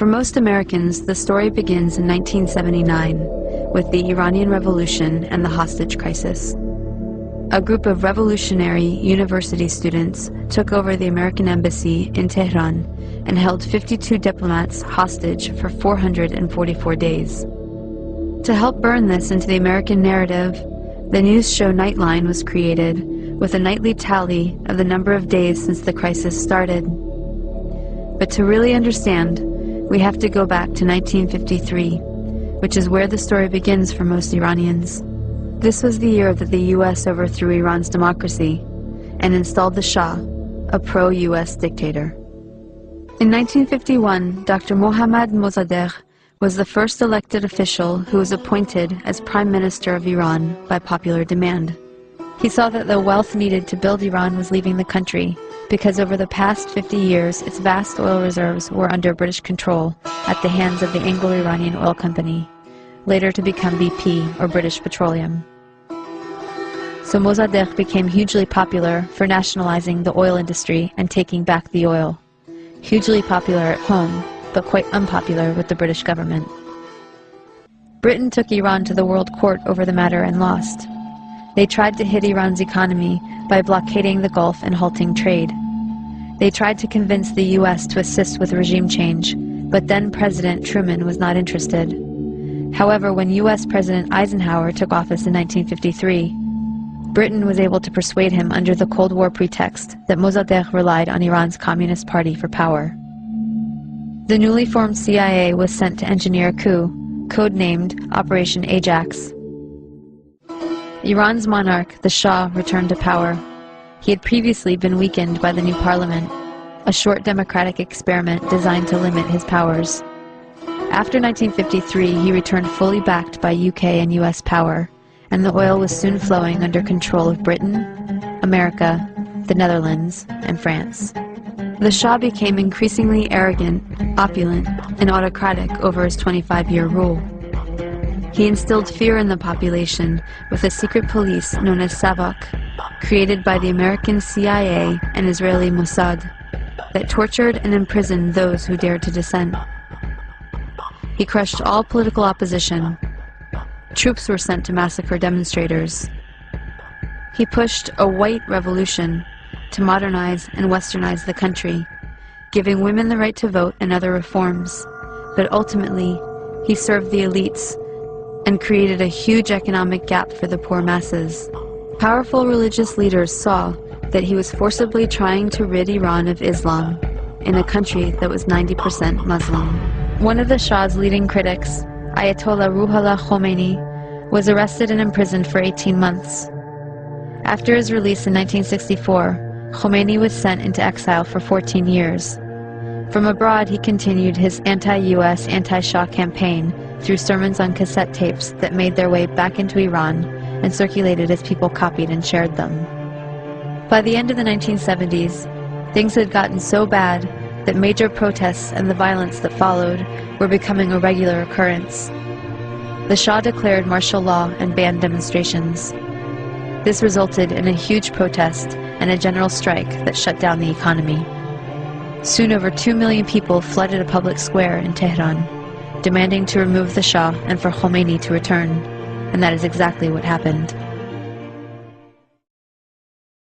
For most Americans, the story begins in 1979 with the Iranian Revolution and the hostage crisis. A group of revolutionary university students took over the American embassy in Tehran and held 52 diplomats hostage for 444 days. To help burn this into the American narrative, the news show Nightline was created with a nightly tally of the number of days since the crisis started. But to really understand, we have to go back to 1953, which is where the story begins for most Iranians. This was the year that the U.S. overthrew Iran's democracy and installed the Shah, a pro-U.S. dictator. In 1951, Dr. Mohammad Mossadegh was the first elected official who was appointed as Prime Minister of Iran by popular demand. He saw that the wealth needed to build Iran was leaving the country because over the past 50 years its vast oil reserves were under British control at the hands of the Anglo-Iranian Oil Company, later to become BP or British Petroleum. So Mossadegh became hugely popular for nationalizing the oil industry and taking back the oil. Hugely popular at home, but quite unpopular with the British government. Britain took Iran to the World Court over the matter and lost. They tried to hit Iran's economy by blockading the Gulf and halting trade. They tried to convince the U.S. to assist with regime change, but then President Truman was not interested. However, when U.S. President Eisenhower took office in 1953, Britain was able to persuade him under the Cold War pretext that Mossadegh relied on Iran's Communist Party for power. The newly formed CIA was sent to engineer a coup, codenamed Operation Ajax. Iran's monarch, the Shah, returned to power. He had previously been weakened by the new parliament, a short democratic experiment designed to limit his powers. After 1953, he returned fully backed by UK and US power, and the oil was soon flowing under control of Britain, America, the Netherlands, and France. The Shah became increasingly arrogant, opulent, and autocratic over his 25-year rule. He instilled fear in the population with a secret police known as Savak, created by the American CIA and Israeli Mossad, that tortured and imprisoned those who dared to dissent. He crushed all political opposition. Troops were sent to massacre demonstrators. He pushed a white revolution to modernize and westernize the country, giving women the right to vote and other reforms. But ultimately, he served the elites and created a huge economic gap for the poor masses. Powerful religious leaders saw that he was forcibly trying to rid Iran of Islam in a country that was 90% Muslim. One of the Shah's leading critics, Ayatollah Ruhollah Khomeini, was arrested and imprisoned for 18 months. After his release in 1964, Khomeini was sent into exile for 14 years. From abroad, he continued his anti-US, anti-Shah campaign through sermons on cassette tapes that made their way back into Iran and circulated as people copied and shared them. By the end of the 1970s, things had gotten so bad that major protests and the violence that followed were becoming a regular occurrence. The Shah declared martial law and banned demonstrations. This resulted in a huge protest and a general strike that shut down the economy. Soon over 2 million people flooded a public square in Tehran, demanding to remove the Shah and for Khomeini to return, and that is exactly what happened.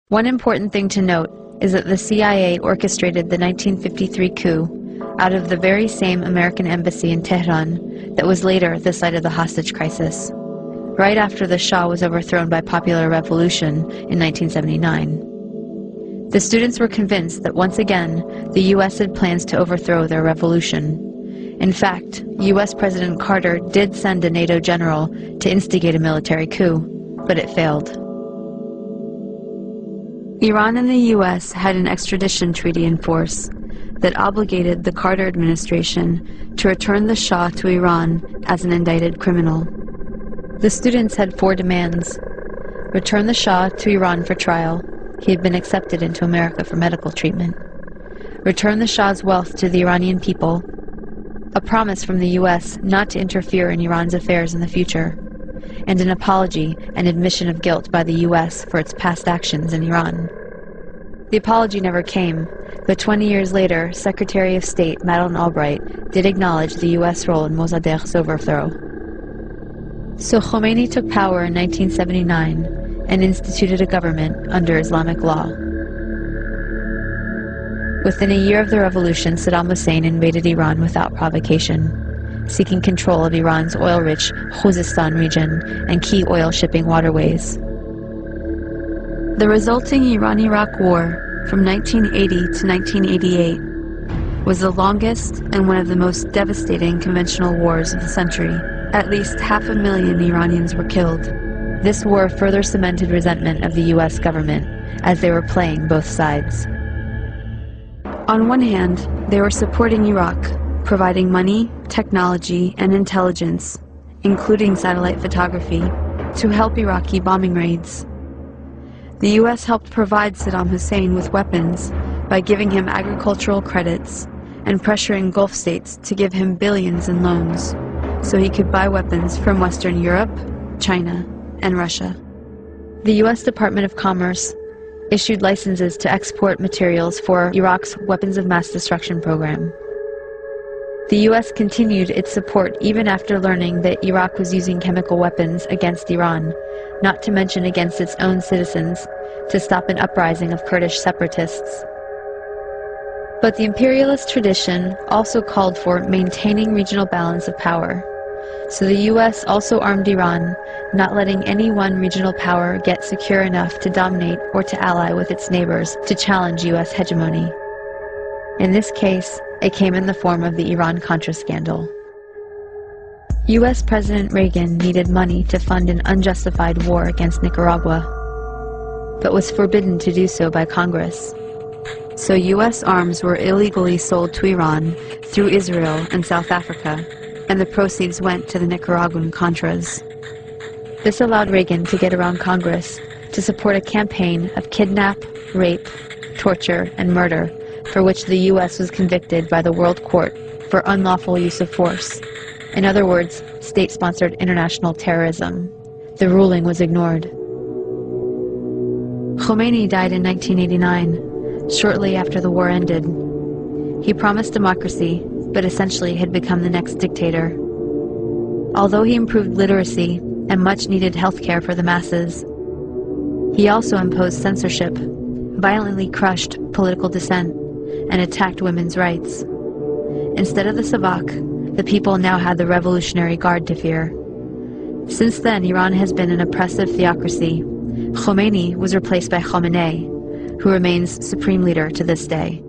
One important thing to note is that the CIA orchestrated the 1953 coup out of the very same American embassy in Tehran that was later the site of the hostage crisis, right after the Shah was overthrown by popular revolution in 1979. The students were convinced that once again, the U.S. had plans to overthrow their revolution. In fact, U.S. President Carter did send a NATO general to instigate a military coup, but it failed. Iran and the U.S. had an extradition treaty in force that obligated the Carter administration to return the Shah to Iran as an indicted criminal. The students had 4 demands. Return the Shah to Iran for trial. He had been accepted into America for medical treatment. Return the Shah's wealth to the Iranian people. A promise from the U.S. not to interfere in Iran's affairs in the future. And an apology and admission of guilt by the U.S. for its past actions in Iran. The apology never came. But 20 years later, Secretary of State Madeleine Albright did acknowledge the U.S. role in Mossadegh's overthrow. So Khomeini took power in 1979 and instituted a government under Islamic law. Within a year of the revolution, Saddam Hussein invaded Iran without provocation, seeking control of Iran's oil-rich Khuzestan region and key oil shipping waterways. The resulting Iran-Iraq War from 1980 to 1988 was the longest and one of the most devastating conventional wars of the century. At least 500,000 Iranians were killed. This war further cemented resentment of the U.S. government, as they were playing both sides. On one hand, they were supporting Iraq, providing money, technology, and intelligence, including satellite photography, to help Iraqi bombing raids. The U.S. helped provide Saddam Hussein with weapons by giving him agricultural credits and pressuring Gulf states to give him billions in loans so he could buy weapons from Western Europe, China, and Russia. The U.S. Department of Commerce issued licenses to export materials for Iraq's weapons of mass destruction program. The U.S. continued its support even after learning that Iraq was using chemical weapons against Iran, not to mention against its own citizens, to stop an uprising of Kurdish separatists. But the imperialist tradition also called for maintaining regional balance of power. So the U.S. also armed Iran, not letting any one regional power get secure enough to dominate or to ally with its neighbors to challenge U.S. hegemony. In this case, it came in the form of the Iran-Contra scandal. U.S. President Reagan needed money to fund an unjustified war against Nicaragua, but was forbidden to do so by Congress. So U.S. arms were illegally sold to Iran through Israel and South Africa, and the proceeds went to the Nicaraguan Contras. This allowed Reagan to get around Congress to support a campaign of kidnap, rape, torture, and murder for which the U.S. was convicted by the World Court for unlawful use of force. In other words, state-sponsored international terrorism. The ruling was ignored. Khomeini died in 1989, shortly after the war ended. He promised democracy, but essentially had become the next dictator. Although he improved literacy and much-needed health care for the masses, he also imposed censorship, violently crushed political dissent, and attacked women's rights. Instead of the Savak, the people now had the Revolutionary Guard to fear. Since then, Iran has been an oppressive theocracy. Khomeini was replaced by Khamenei, who remains supreme leader to this day.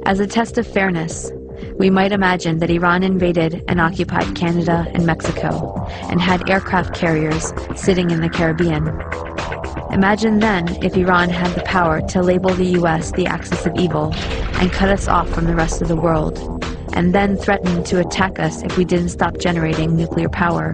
As a test of fairness, we might imagine that Iran invaded and occupied Canada and Mexico, and had aircraft carriers sitting in the Caribbean. Imagine then if Iran had the power to label the U.S. the axis of evil and cut us off from the rest of the world, and then threaten to attack us if we didn't stop generating nuclear power.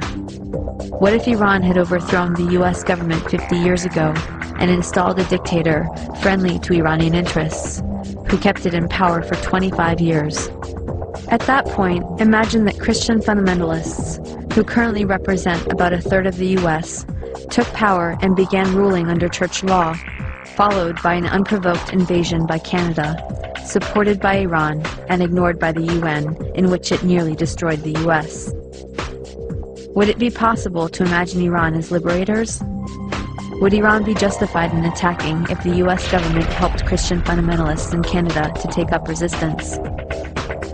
What if Iran had overthrown the U.S. government 50 years ago and installed a dictator friendly to Iranian interests, who kept it in power for 25 years? At that point, imagine that Christian fundamentalists, who currently represent about a third of the U.S., took power and began ruling under church law, followed by an unprovoked invasion by Canada, supported by Iran and ignored by the UN, in which it nearly destroyed the US. Would it be possible to imagine Iran as liberators? Would Iran be justified in attacking if the US government helped Christian fundamentalists in Canada to take up resistance?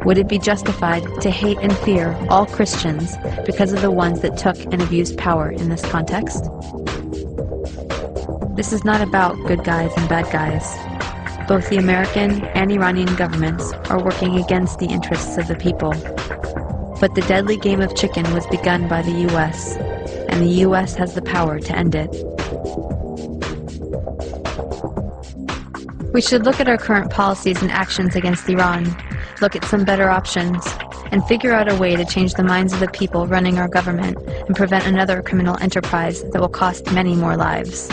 Would it be justified to hate and fear all Christians because of the ones that took and abused power in this context? This is not about good guys and bad guys. Both the American and Iranian governments are working against the interests of the people. But the deadly game of chicken was begun by the US, and the US has the power to end it. We should look at our current policies and actions against Iran, look at some better options, and figure out a way to change the minds of the people running our government and prevent another criminal enterprise that will cost many more lives.